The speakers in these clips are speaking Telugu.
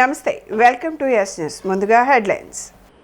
నమస్తే, వెల్కమ్ టు ఎస్ న్యూస్. ముందుగా హెడ్లైన్స్.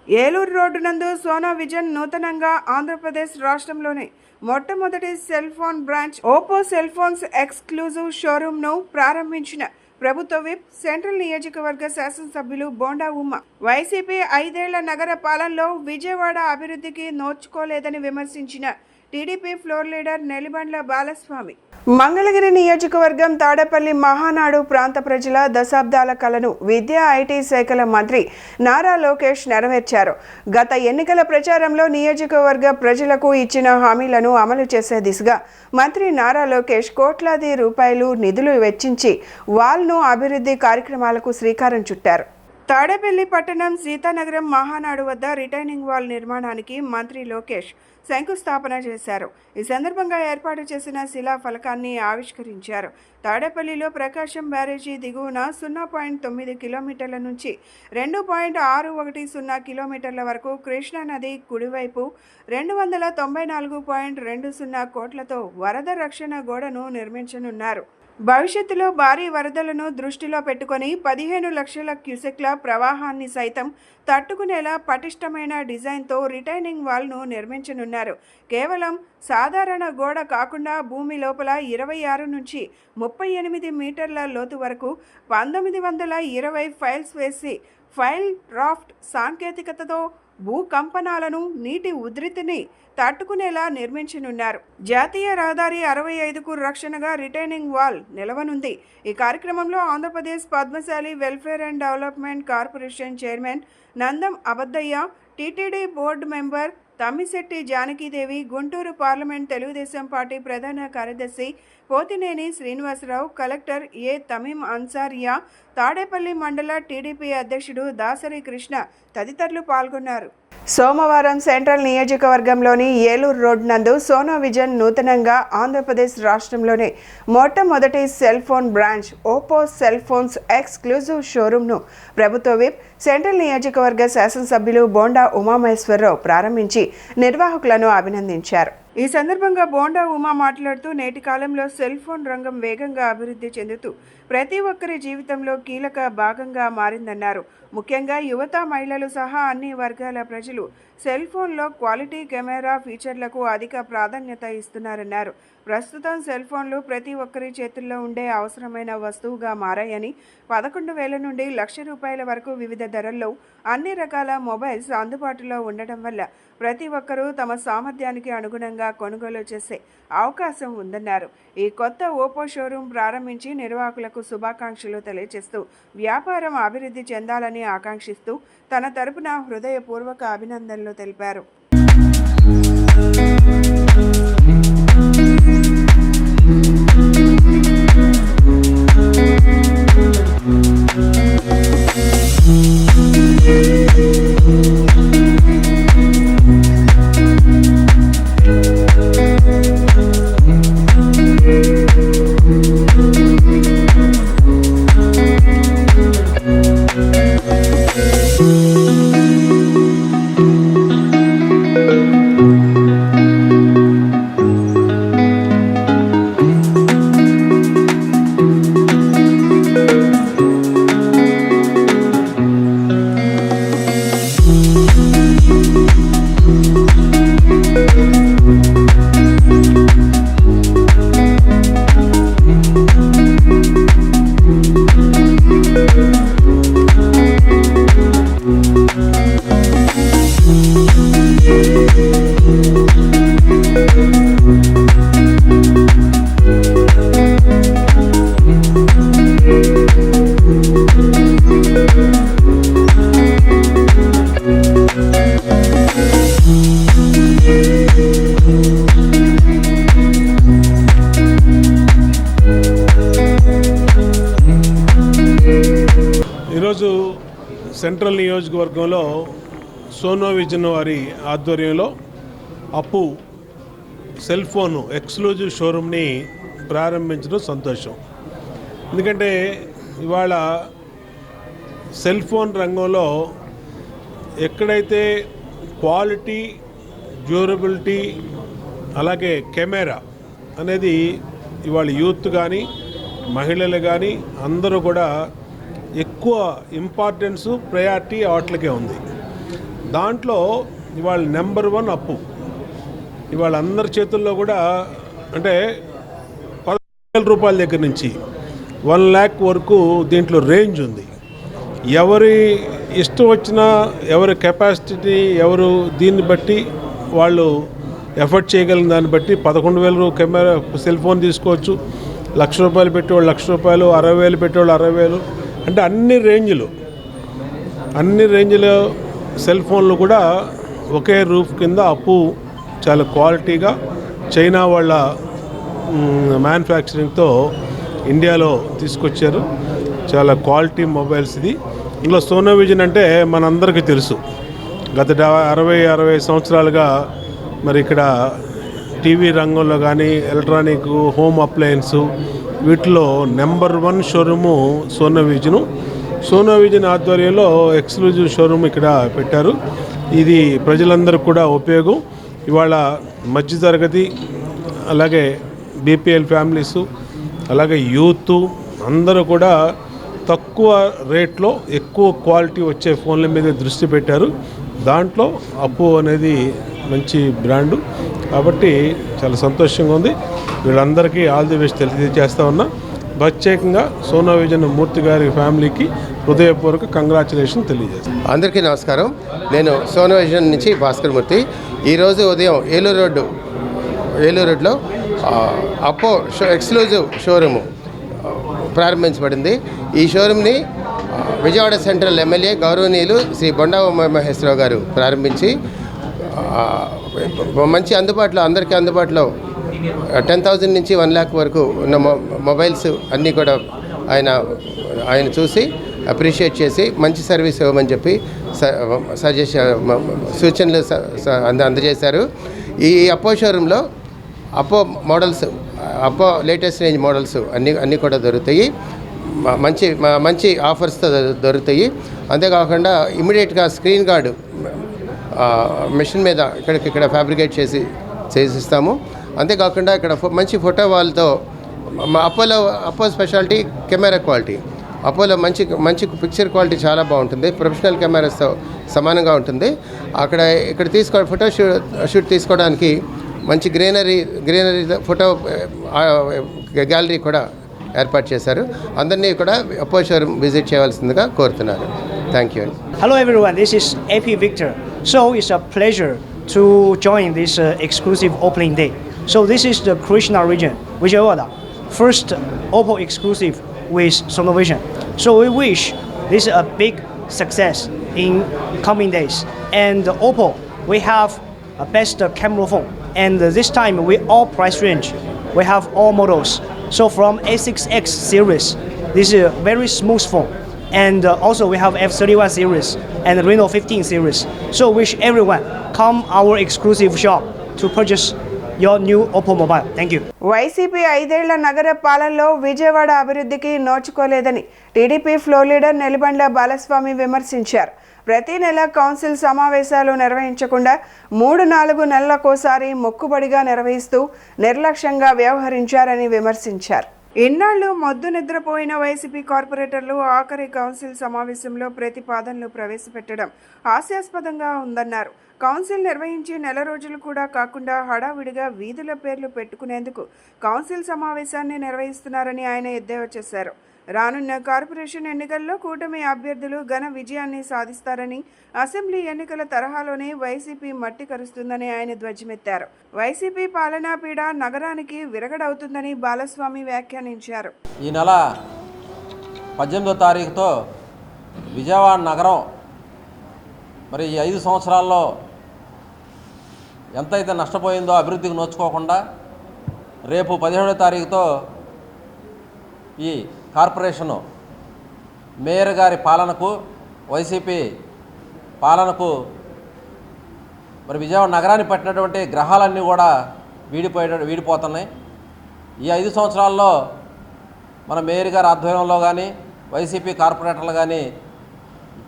ఏలూరు రోడ్డు నందు సోనా విజన్ నూతనంగా ఆంధ్రప్రదేశ్ రాష్ట్రంలోని మొట్టమొదటి cell phone branch Oppo cell phones exclusive షోరూమ్ను ప్రారంభించిన ప్రభుత్వ విప్, సెంట్రల్ నియోజకవర్గ శాసనసభ్యులు బోండా ఉమ్మ. వైసీపీ 5 ఏళ్ల నగర పాలనలో విజయవాడ అభివృద్ధికి నోచుకోలేదని విమర్శించిన TDP floor leader Nellibandla Balaswamy. Mangalagiri నియోజకవర్గం తాడేపల్లి మహానాడు ప్రాంత ప్రజల దశాబ్దాల కలను విద్యా, ఐటీ శాఖల మంత్రి నారా లోకేష్ నెరవేర్చారు. గత ఎన్నికల ప్రచారంలో నియోజకవర్గ ప్రజలకు ఇచ్చిన హామీలను అమలు చేసే దిశగా మంత్రి నారా లోకేష్ కోట్లాది రూపాయలు నిధులు వెచ్చించి వాల్ను అభివృద్ధి కార్యక్రమాలకు శ్రీకారం చుట్టారు. తాడేపల్లి పట్టణం సీతానగరం మహానాడు వద్ద రిటైనింగ్ వాల్ నిర్మాణానికి మంత్రి లోకేష్ శంకుస్థాపన చేశారు. ఈ సందర్భంగా ఏర్పాటు చేసిన శిలా ఫలకాన్ని ఆవిష్కరించారు. తాడేపల్లిలో ప్రకాశం బ్యారేజీ దిగువన 0.9 కిలోమీటర్ల నుంచి 2.610 కిలోమీటర్ల వరకు కృష్ణానది కుడివైపు 294.20 కోట్లతో వరద రక్షణ గోడను నిర్మించనున్నారు. భవిష్యత్తులో భారీ వరదలను దృష్టిలో పెట్టుకొని 15 లక్షల క్యూసెక్ల ప్రవాహాన్ని సైతం తట్టుకునేలా పటిష్టమైన డిజైన్తో రిటైనింగ్ వాల్ను నిర్మించనున్నారు. కేవలం సాధారణ గోడ కాకుండా భూమి లోపల 26 నుంచి 38 మీటర్ల లోతు వరకు 1920 ఫైల్స్ వేసి ఫైల్ రాఫ్ట్ సాంకేతికతతో భూకంపనాలను, నీటి ఉధృతిని తట్టుకునేలా నిర్మించనున్నారు. జాతీయ రహదారి 65కు రక్షణగా రిటైనింగ్ వాల్ నిలవనుంది. ఈ కార్యక్రమంలో Andhra Pradesh Padmashali welfare and development corporation chairman Nandam Abaddayya, TTD board member Tammisetti Janakidevi, Guntur parliament Telugu Desam party ప్రధాన కార్యదర్శి పోతినేని శ్రీనివాసరావు, కలెక్టర్ ఏ తమీం అన్సారియా, తాడేపల్లి మండల టీడీపీ అధ్యక్షుడు దాసరి కృష్ణ తదితరులు పాల్గొన్నారు. సోమవారం సెంట్రల్ నియోజకవర్గంలోని ఏలూరు రోడ్ నందు సోనా విజన్ నూతనంగా ఆంధ్రప్రదేశ్ రాష్ట్రంలోని మొట్టమొదటి cell phone branch Oppo cell phones exclusive షోరూమ్ను ప్రభుత్వ విప్, సెంట్రల్ నియోజకవర్గ శాసనసభ్యులు బోండా ఉమామహేశ్వరరావు ప్రారంభించి నిర్వాహకులను అభినందించారు. ఈ సందర్భంగా బోండా ఉమా మాట్లాడుతూ నేటి కాలంలో సెల్ ఫోన్ రంగం వేగంగా అభివృద్ధి చెందుతూ ప్రతి ఒక్కరి జీవితంలో కీలక భాగంగా మారిందన్నారు. ముఖ్యంగా యువత, మహిళలు సహా అన్ని వర్గాల ప్రజలు సెల్ ఫోన్లో క్వాలిటీ కెమెరా ఫీచర్లకు అధిక ప్రాధాన్యత ఇస్తున్నారన్నారు. ప్రస్తుతం సెల్ ఫోన్లు ప్రతి ఒక్కరి చేతుల్లో ఉండే అవసరమైన వస్తువుగా మారాయని, 11,000 నుండి ₹1,00,000 వరకు వివిధ ధరల్లో అన్ని రకాల మొబైల్స్ అందుబాటులో ఉండటం వల్ల ప్రతి ఒక్కరూ తమ సామర్థ్యానికి అనుగుణంగా కొనుగోలు చేసే అవకాశం ఉందన్నారు. ఈ కొత్త ఓపో షోరూం ప్రారంభించి నిర్వాహకులకు శుభాకాంక్షలు తెలియజేస్తూ వ్యాపారం అభివృద్ధి చెందాలని ఆకాంక్షిస్తూ తన తరపున హృదయపూర్వక అభినందనలు తెలిపారు. ఈరోజు సెంట్రల్ నియోజకవర్గంలో సోనా విజన్ వారి ఆధ్వర్యంలో అప్పు సెల్ ఫోన్ ఎక్స్క్లూజివ్ షోరూమ్ని ప్రారంభించడం సంతోషం. ఎందుకంటే ఇవాళ సెల్ ఫోన్ రంగంలో ఎక్కడైతే క్వాలిటీ, డ్యూరబిలిటీ, అలాగే కెమెరా అనేది ఇవాళ యూత్ కానీ, మహిళలు కానీ అందరూ కూడా ఎక్కువ ఇంపార్టెన్సు ప్రయారిటీ వాటికే ఉంది. దాంట్లో ఇవాళ నెంబర్ 1 అప్పు. ఇవాళ అందరి చేతుల్లో కూడా అంటే 10,000 రూపాయల దగ్గర నుంచి 1 lakh వరకు దీంట్లో రేంజ్ ఉంది. ఎవరి ఇష్టం వచ్చినా, ఎవరి కెపాసిటీ, ఎవరు దీన్ని బట్టి వాళ్ళు ఎఫర్ట్ చేయగలిగిన దాన్ని బట్టి 11,000 కెమెరా సెల్ ఫోన్ తీసుకోవచ్చు. 1,00,000 రూపాయలు పెట్టేవాళ్ళు 1,00,000 రూపాయలు, 60,000 పెట్టేవాళ్ళు 60,000, అంటే అన్ని రేంజ్లో సెల్ ఫోన్లు కూడా ఒకే రూఫ్ కింద అప్పు చాలా క్వాలిటీగా చైనా వాళ్ళ మ్యానుఫ్యాక్చరింగ్తో ఇండియాలో తీసుకొచ్చారు. చాలా క్వాలిటీ మొబైల్స్ ఇది. ఇందులో సోనో విజన్ అంటే మనందరికీ తెలుసు. గత 60 సంవత్సరాలుగా మరి ఇక్కడ టీవీ రంగంలో కానీ, ఎలక్ట్రానిక్, హోమ్ అప్లయన్స్ వీటిలో నెంబర్ 1 షోరూము సోనో విజన్ ఆధ్వర్యంలో ఎక్స్క్లూజివ్ షోరూమ్ ఇక్కడ పెట్టారు. ఇది ప్రజలందరికీ కూడా ఉపయోగం. ఇవాళ మధ్యతరగతి, అలాగే బీపీఎల్ ఫ్యామిలీసు, అలాగే యూత్ అందరూ కూడా తక్కువ రేట్లో ఎక్కువ క్వాలిటీ వచ్చే ఫోన్ల మీద దృష్టి పెట్టారు. దాంట్లో అప్పు అనేది మంచి బ్రాండు కాబట్టి చాలా సంతోషంగా ఉంది. వీళ్ళందరికీ ఆల్ ది బెస్ట్ తెలియజేస్తా ఉన్నా. ప్రత్యేకంగా సోనో విజన్ మూర్తి గారి ఫ్యామిలీకి హృదయపూర్వక కంగ్రాచులేషన్ తెలియజేస్తాను. అందరికీ నమస్కారం. నేను సోనో విజన్ నుంచి భాస్కర్ మూర్తి. ఈరోజు ఉదయం ఏలూరు రోడ్లో అప్పో ఎక్స్క్లూజివ్ షోరూము ప్రారంభించబడింది. ఈ షోరూమ్ని విజయవాడ సెంట్రల్ ఎమ్మెల్యే గౌరవనీయులు శ్రీ బొండా ఉమామహేశ్వరరావు గారు ప్రారంభించి మంచి అందుబాటులో, అందరికీ అందుబాటులో 10,000 నుంచి 1 lakh వరకు ఉన్న మొబైల్స్ అన్నీ కూడా ఆయన చూసి అప్రిషియేట్ చేసి మంచి సర్వీస్ ఇవ్వమని చెప్పి సూచనలు అందజేశారు. ఈ అప్పో షోరూంలో అప్పో మోడల్స్, అప్పో లేటెస్ట్ రేంజ్ మోడల్స్ అన్నీ కూడా దొరుకుతాయి. మంచి ఆఫర్స్తో దొరుకుతాయి. అంతేకాకుండా ఇమ్మీడియట్గా స్క్రీన్ గార్డు మెషిన్ మీద ఇక్కడ ఫ్యాబ్రికేట్ చేసిస్తాము. అంతేకాకుండా ఇక్కడ మంచి ఫోటో వాల్తో అప్పో స్పెషాలిటీ కెమెరా క్వాలిటీ. అపోలో మంచి పిక్చర్ క్వాలిటీ చాలా బాగుంటుంది. ప్రొఫెషనల్ కెమెరాస్తో సమానంగా ఉంటుంది. ఇక్కడ ఫోటో షూట్ తీసుకోవడానికి మంచి గ్రీనరీ ఫోటో గ్యాలరీ కూడా ఏర్పాటు చేశారు. అందరినీ కూడా అప్పో షోరూమ్ విజిట్ చేయవలసిందిగా కోరుతున్నారు. Thank you. Hello everyone, this is AP Victor. So it's a pleasure to join this exclusive opening day. So this is the Krishna region, Vijayawada, first Oppo exclusive with Sono Vision. So we wish this a big success in coming days. And Oppo, we have a best camera phone. And this time we all price range. We have all models. So from A6X series, this is a very smooth phone. And also we have F31 series and Reno 15 series. So wish everyone come our exclusive shop to purchase your new Oppo mobile. Thank you. YCP 5 ఏళ్ల నగర పాలనలో విజయవాడ అభివృద్ధికి నోచుకోలేదని TDP floor leader Nellibandla Balaswamy విమర్శించారు. ప్రతి నెల కౌన్సిల్ సమావేశాలు నిర్వహించకుండా 3-4 నెలలకోసారి మొక్కుబడిగా నిర్వహిస్తూ నిర్లక్ష్యంగా వ్యవహరించారని విమర్శించారు. ఇన్నాళ్లు మొద్దు నిద్రపోయిన వైసీపీ కార్పొరేటర్లు ఆఖరి కౌన్సిల్ సమావేశంలో ప్రతిపాదనలు ప్రవేశపెట్టడం హాస్యాస్పదంగా ఉందన్నారు. కౌన్సిల్ నిర్వహించి నెల రోజులు కూడా కాకుండా హడావిడిగా వీధుల పేర్లు పెట్టుకునేందుకు కౌన్సిల్ సమావేశాన్ని నిర్వహిస్తున్నారని ఆయన ఎద్దేవా చేశారు. రానున్న కార్పొరేషన్ ఎన్నికల్లో కూటమి అభ్యర్థులు ఘన విజయాన్ని సాధిస్తారని, అసెంబ్లీ ఎన్నికల తరహాలోనే వైసీపీ మట్టి కరుస్తుందని ఆయన ధ్వజమెత్తారు. వైసీపీ పాలనా పీడ నగరానికి విరగడవుతుందని బాలస్వామి వ్యాఖ్యానించారు. ఈ నెల 18వ తారీఖుతో విజయవాడ నగరం మరి ఈ 5 సంవత్సరాల్లో ఎంతైతే నష్టపోయిందో అభివృద్ధికి నోచుకోకుండా రేపు 17వ తారీఖుతో ఈ కార్పొరేషను మేయర్ గారి పాలనకు, వైసీపీ పాలనకు మరి విజయవాడ నగరాన్ని పట్టినటువంటి గ్రహాలన్నీ కూడా వీడిపోతున్నాయి. ఈ 5 సంవత్సరాల్లో మన మేయర్ గారి ఆధ్వర్యంలో కానీ వైసీపీ కార్పొరేటర్లు కానీ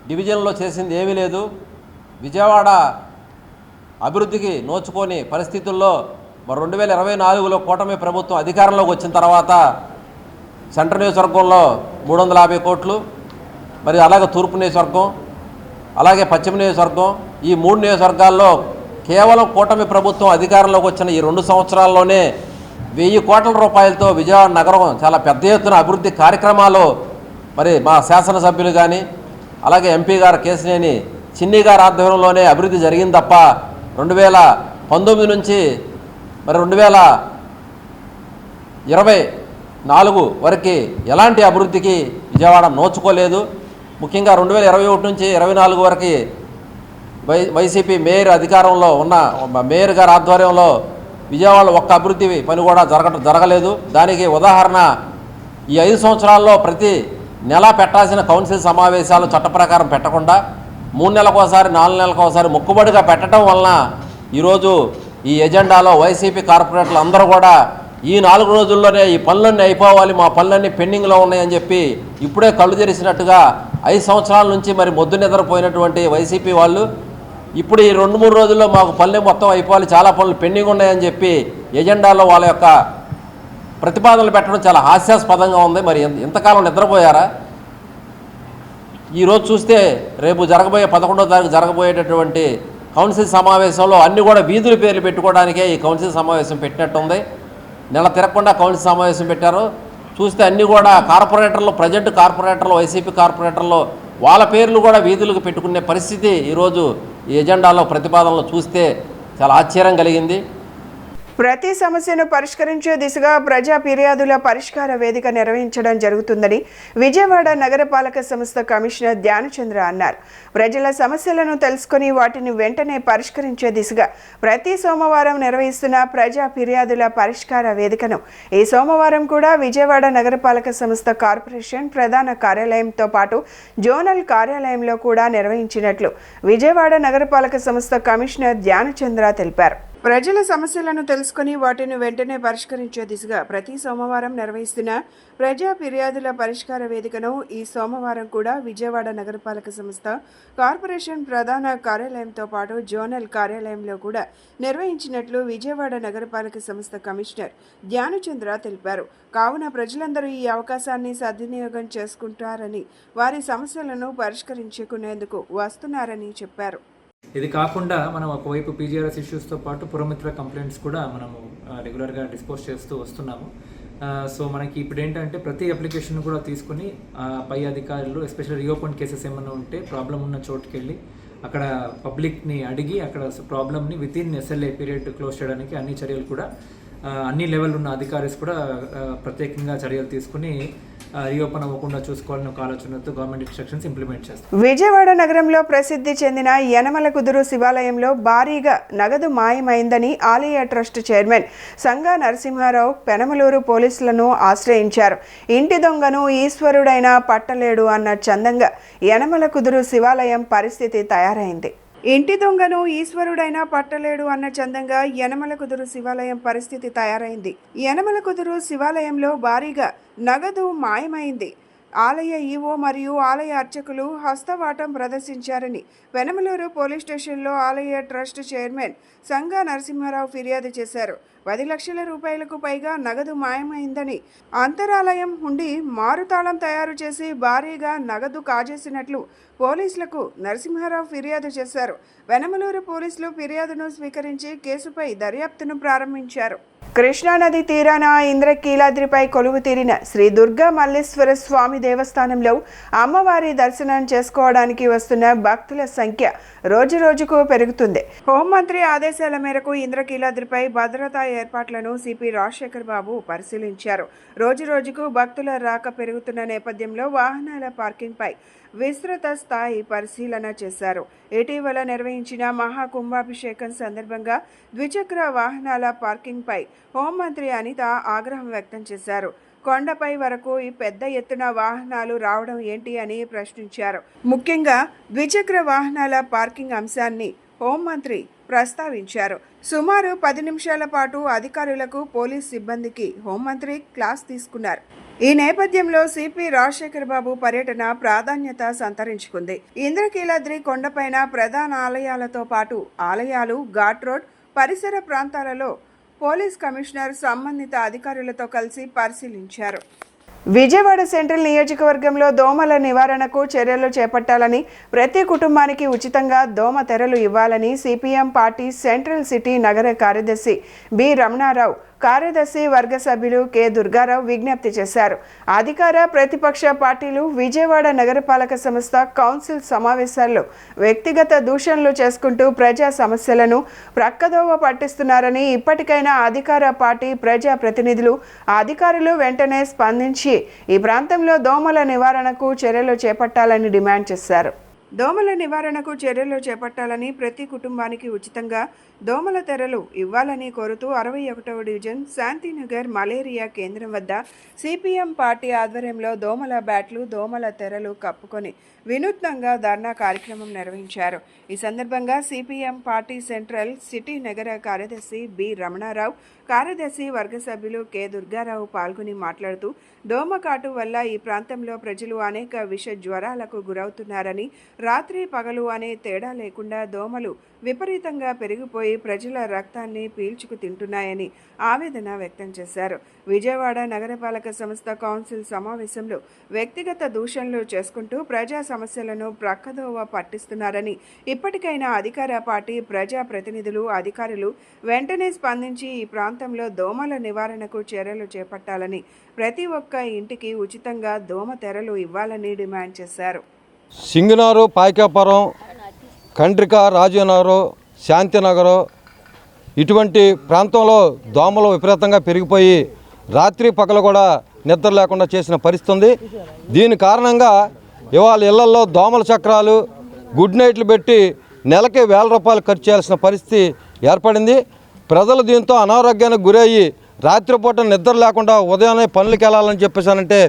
డివిజన్లో చేసింది ఏమీ లేదు. విజయవాడ అభివృద్ధికి నోచుకోని పరిస్థితుల్లో మరి 2024లో కూటమి ప్రభుత్వం అధికారంలోకి వచ్చిన తర్వాత సెంట్రల్ నియోజకవర్గంలో 350 కోట్లు, మరి అలాగే తూర్పు నియోజకవర్గం, అలాగే పశ్చిమ నియోజకవర్గం, ఈ 3 నియోజకవర్గాల్లో కేవలం కూటమి ప్రభుత్వం అధికారంలోకి వచ్చిన ఈ 2 సంవత్సరాల్లోనే 1000 కోట్ల రూపాయలతో విజయవాడ నగరం చాలా పెద్ద ఎత్తున అభివృద్ధి కార్యక్రమాలు మరి మా శాసనసభ్యులు కానీ అలాగే ఎంపీ గారు కేశినేని చిన్ని గారి ఆధ్వర్యంలోనే అభివృద్ధి జరిగింది తప్ప 2019 నుంచి మరి 2024 వరకు ఎలాంటి అభివృద్ధికి విజయవాడ నోచుకోలేదు. ముఖ్యంగా 2021 నుంచి 24 వరకు వైసీపీ మేయర్ అధికారంలో ఉన్న మేయర్ గారి ఆధ్వర్యంలో విజయవాడలో ఒక్క అభివృద్ధి పని కూడా జరగలేదు. దానికి ఉదాహరణ ఈ 5 సంవత్సరాల్లో ప్రతి నెల పెట్టాల్సిన కౌన్సిల్ సమావేశాలు చట్ట ప్రకారం పెట్టకుండా 3 నెలలకోసారి 4 నెలలకోసారి మొక్కుబడిగా పెట్టడం వలన ఈరోజు ఈ ఎజెండాలో వైసీపీ కార్పొరేటర్లు అందరూ కూడా ఈ 4 రోజుల్లోనే ఈ పనులన్నీ అయిపోవాలి, మా పనులన్నీ పెండింగ్లో ఉన్నాయని చెప్పి ఇప్పుడే కళ్ళు తెరిచినట్టుగా 5 సంవత్సరాల నుంచి మరి మొద్దు నిద్రపోయినటువంటి వైసీపీ వాళ్ళు ఇప్పుడు ఈ 2-3 రోజుల్లో మాకు పనులు మొత్తం అయిపోవాలి, చాలా పనులు పెండింగ్ ఉన్నాయని చెప్పి ఎజెండాలో వాళ్ళ యొక్క ప్రతిపాదనలు పెట్టడం చాలా హాస్యాస్పదంగా ఉంది. మరి ఇంతకాలం నిద్రపోయారా? ఈరోజు చూస్తే రేపు జరగబోయే 11వ తారీఖు జరగబోయేటటువంటి కౌన్సిల్ సమావేశంలో అన్నీ కూడా వీధుల పేర్లు పెట్టుకోవడానికే ఈ కౌన్సిల్ సమావేశం పెట్టినట్టుంది. నెల తిరగకుండా కౌన్సిల్ సమావేశం పెట్టారు. చూస్తే అన్నీ కూడా కార్పొరేటర్లు, ప్రజెంట్ కార్పొరేటర్లు, వైసీపీ కార్పొరేటర్లు వాళ్ళ పేర్లు కూడా వీధులకు పెట్టుకునే పరిస్థితి ఈరోజు ఈ ఎజెండాలో ప్రతిపాదనలు చూస్తే చాలా ఆశ్చర్యం కలిగింది. ప్రతి సమస్యను పరిష్కరించే దిశగా ప్రజా ఫిర్యాదుల పరిష్కార వేదిక నిర్వహించడం జరుగుతుందని విజయవాడ నగరపాలక సంస్థ కమిషనర్ ధ్యానచంద్ర అన్నారు. ప్రజల సమస్యలను తెలుసుకుని వాటిని వెంటనే పరిష్కరించే దిశగా ప్రతి సోమవారం నిర్వహిస్తున్న ప్రజా ఫిర్యాదుల పరిష్కార వేదికను ఈ సోమవారం కూడా విజయవాడ నగరపాలక సంస్థ కార్పొరేషన్ ప్రధాన కార్యాలయంతో పాటు జోనల్ కార్యాలయంలో కూడా నిర్వహించినట్లు విజయవాడ నగరపాలక సంస్థ కమిషనర్ ధ్యానచంద్ర తెలిపారు. ప్రజల సమస్యలను తెలుసుకుని వాటిని వెంటనే పరిష్కరించే దిశగా ప్రతి సోమవారం నిర్వహిస్తున్న ప్రజా ఫిర్యాదుల పరిష్కార వేదికను ఈ సోమవారం కూడా విజయవాడ నగరపాలక సంస్థ కార్పొరేషన్ ప్రధాన కార్యాలయంతో పాటు జోనల్ కార్యాలయంలో కూడా నిర్వహించినట్లు విజయవాడ నగరపాలక సంస్థ కమిషనర్ ధ్యానచంద్ర తెలిపారు. కావున ప్రజలందరూ ఈ అవకాశాన్ని సద్వినియోగం చేసుకుంటారని, వారి సమస్యలను పరిష్కరించుకునేందుకు వస్తున్నారని చెప్పారు. ఇది కాకుండా మనం ఒకవైపు పీజీఆర్ఎస్ ఇష్యూస్తో పాటు పురమిత్ర కంప్లైంట్స్ కూడా మనము రెగ్యులర్గా డిస్పోజ్ చేస్తూ వస్తున్నాము. సో మనకి ఇప్పుడు ఏంటంటే ప్రతి అప్లికేషన్ కూడా తీసుకుని పై అధికారులు ఎస్పెషల్లీ రీఓపెన్ కేసెస్ ఏమైనా ఉంటే ప్రాబ్లం ఉన్న చోటుకి వెళ్ళి అక్కడ పబ్లిక్ని అడిగి అక్కడ ప్రాబ్లమ్ని వితిన్ ఎస్ఎల్ఏ పీరియడ్ క్లోజ్ చేయడానికి అన్ని చర్యలు కూడా అన్ని లెవెల్ ఉన్న అధికారీస్ కూడా ప్రత్యేకంగా చర్యలు తీసుకుని రీఓపెన్ అవ్వకుండా చూసుకోవాలని ఒక ఆలోచనతో గవర్నమెంట్ ఇన్స్ట్రక్షన్స్ ఇంప్లిమెంట్ చేస్తారు. విజయవాడ నగరంలో ప్రసిద్ధి చెందిన యనమల కుదురు శివాలయంలో భారీగా నగదు మాయమైందని ఆలయ ట్రస్ట్ చైర్మన్ సంగా నరసింహారావు పెనమలూరు పోలీసులను ఆశ్రయించారు. ఇంటి దొంగను ఈశ్వరుడైనా పట్టలేడు అన్న చందంగా యనమల కుదురు శివాలయం పరిస్థితి తయారైంది. ఇంటి దొంగను ఈశ్వరుడైనా పట్టలేడు అన్న చందంగా యనమల కుదురు శివాలయం పరిస్థితి తయారైంది. యనమల కుదురు శివాలయంలో భారీగా నగదు మాయమైంది. ఆలయ ఈవో మరియు ఆలయ అర్చకులు హస్తవాటం ప్రదర్శించారని పెనమలూరు పోలీస్ స్టేషన్లో ఆలయ ట్రస్ట్ చైర్మన్ సంగా నరసింహారావు ఫిర్యాదు చేశారు. 10 లక్షల రూపాయలకు పైగా నగదు మాయమైందని, అంతరాలయం ఉండి మారుతాళం తయారు చేసి భారీగా నగదు కాజేసినట్లు పోలీసులకు నరసింహారావు ఫిర్యాదు చేశారు. పెనమలూరు పోలీసులు ఫిర్యాదును స్వీకరించి కేసుపై దర్యాప్తును ప్రారంభించారు. కృష్ణానది తీరాన ఇంద్రకీలాద్రిపై కొలువు తీరిన శ్రీ దుర్గా మల్లేశ్వర స్వామి దేవస్థానంలో అమ్మవారి దర్శనం చేసుకోవడానికి వస్తున్న భక్తుల సంఖ్య రోజురోజుకు పెరుగుతుంది. హోంమంత్రి ఆదేశాల మేరకు ఇంద్రకీలాద్రిపై భద్రతా ఏర్పాట్లను సిపి రాజశేఖర్ బాబు పరిశీలించారు. రోజురోజుకు భక్తుల రాక పెరుగుతున్న నేపథ్యంలో వాహనాల పార్కింగ్పై విస్తృత స్థాయి పరిశీలన చేశారు. ఇటీవల నిర్వహించిన మహాకుంభాభిషేకం సందర్భంగా ద్విచక్ర వాహనాల పార్కింగ్పై హోంమంత్రి అనిత ఆగ్రహం వ్యక్తం చేశారు. కొండపై వరకు ఈ పెద్ద ఎత్తున వాహనాలు రావడం ఏంటి అని ప్రశ్నించారు. ముఖ్యంగా ద్విచక్ర వాహనాల పార్కింగ్ అంశాన్ని హోంమంత్రి ప్రస్తావించారు. సుమారు 10 నిమిషాల పాటు అధికారులకు, పోలీస్ సిబ్బందికి హోంమంత్రి క్లాస్ తీసుకున్నారు. ఈ నేపథ్యంలో సిపి రాజశేఖర్ బాబు పర్యటన ప్రాధాన్యత సంతరించుకుంది. ఇంద్రకీలాద్రి కొండపైన ప్రధాన ఆలయాలతో పాటు ఆలయాలు, ఘాట్ రోడ్ పరిసర ప్రాంతాలలో పోలీస్ కమిషనర్ సంబంధిత అధికారులతో కలిసి పరిశీలించారు. విజయవాడ సెంట్రల్ నియోజకవర్గంలో దోమల నివారణకు చర్యలు చేపట్టాలని, ప్రతి కుటుంబానికి ఉచితంగా దోమ తెరలు ఇవ్వాలని సిపిఎం పార్టీ సెంట్రల్ సిటీ నగర కార్యదర్శి బి రమణారావు, కార్యదర్శి వర్గ సభ్యులు కె దుర్గారావు విజ్ఞప్తి చేశారు. అధికార ప్రతిపక్ష పార్టీలు విజయవాడ నగరపాలక సంస్థ కౌన్సిల్ సమావేశాల్లో వ్యక్తిగత దూషణలు చేసుకుంటూ ప్రజా సమస్యలను ప్రక్కదోవ పట్టిస్తున్నారని, ఇప్పటికైనా అధికార పార్టీ ప్రజా ప్రతినిధులు, అధికారులు వెంటనే స్పందించి ఈ ప్రాంతంలో దోమల నివారణకు చర్యలు చేపట్టాలని డిమాండ్ చేశారు. దోమల నివారణకు చర్యలు చేపట్టాలని, ప్రతి కుటుంబానికి ఉచితంగా దోమల తెరలు ఇవ్వాలని కోరుతూ 61వ డివిజన్ శాంతినగర్ మలేరియా కేంద్రం వద్ద సిపిఎం పార్టీ ఆధ్వర్యంలో దోమల బ్యాట్లు, దోమల తెరలు కప్పుకొని వినూత్నంగా ధర్నా కార్యక్రమం నిర్వహించారు. ఈ సందర్భంగా సిపిఎం పార్టీ సెంట్రల్ సిటీ నగర కార్యదర్శి బి రమణారావు, కార్యదర్శి వర్గ సభ్యులు కె దుర్గారావు పాల్గొని మాట్లాడుతూ, దోమకాటు వల్ల ఈ ప్రాంతంలో ప్రజలు అనేక విష జ్వరాలకు గురవుతున్నారని, రాత్రి పగలు అనే తేడా లేకుండా దోమలు విపరీతంగా పెరిగిపోయి ప్రజల రక్తాన్ని పీల్చుకు తింటున్నాయని ఆవేదన వ్యక్తం చేశారు. విజయవాడ నగరపాలక సంస్థ కౌన్సిల్ సమావేశంలో వ్యక్తిగత దూషణలు చేసుకుంటూ ప్రజా సమస్యలను ప్రక్కదోవ పట్టిస్తున్నారని, ఇప్పటికైనా అధికార పార్టీ ప్రజా ప్రతినిధులు, అధికారులు వెంటనే స్పందించి ఈ ప్రాంతంలో దోమల నివారణకు చర్యలు చేపట్టాలని, ప్రతి ఒక్క ఇంటికి ఉచితంగా దోమ తెరలు ఇవ్వాలని డిమాండ్ చేశారు. సింగనారు, పాయకాపురం, కండ్రిక, రాజీనగరు, శాంతినగరు ఇటువంటి ప్రాంతంలో దోమలు విపరీతంగా పెరిగిపోయి రాత్రి పగలు కూడా నిద్ర లేకుండా చేసిన పరిస్థితి ఉంది. దీని కారణంగా ఇవాళ ఇళ్లలో దోమల చక్రాలు, గుడ్ నైట్లు పెట్టి నెలకి ₹1000 ఖర్చు చేయాల్సిన పరిస్థితి ఏర్పడింది. ప్రజలు దీంతో అనారోగ్యానికి గురయ్యి రాత్రిపూట నిద్ర లేకుండా ఉదయాన్నే పనులకు వెళ్ళాలని చెప్పేసానంటే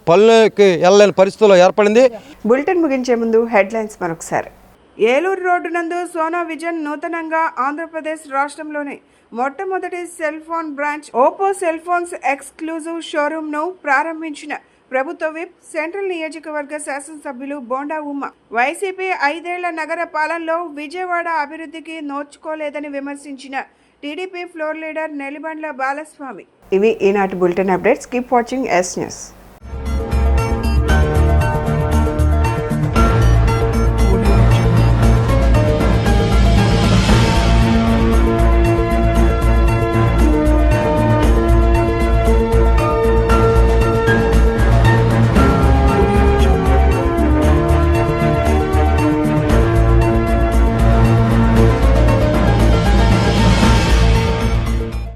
పనులకి వెళ్ళలేని పరిస్థితుల్లో ఏర్పడింది. బులెటిన్ ముగించే ముందు హెడ్లైన్స్ మరొకసారి. ఏలూరు రోడ్డు నందు సోనా విజన్ నూతనంగా ఆంధ్రప్రదేశ్ రాష్ట్రంలోనే మొట్టమొదటి cell phone branch Oppo cell phones exclusive షోరూమ్ను ప్రారంభించిన ప్రభుత్వ విప్, సెంట్రల్ నియోజకవర్గ శాసనసభ్యులు బోండా ఉమ్మ. వైసీపీ 5 ఏళ్ల నగర పాలనలో విజయవాడ అభివృద్ధికి నోచుకోలేదని విమర్శించిన TDP floor leader Nellibandla Balaswamy. ఇవి ఈనాటి bulletin updates. Keep watching yes news.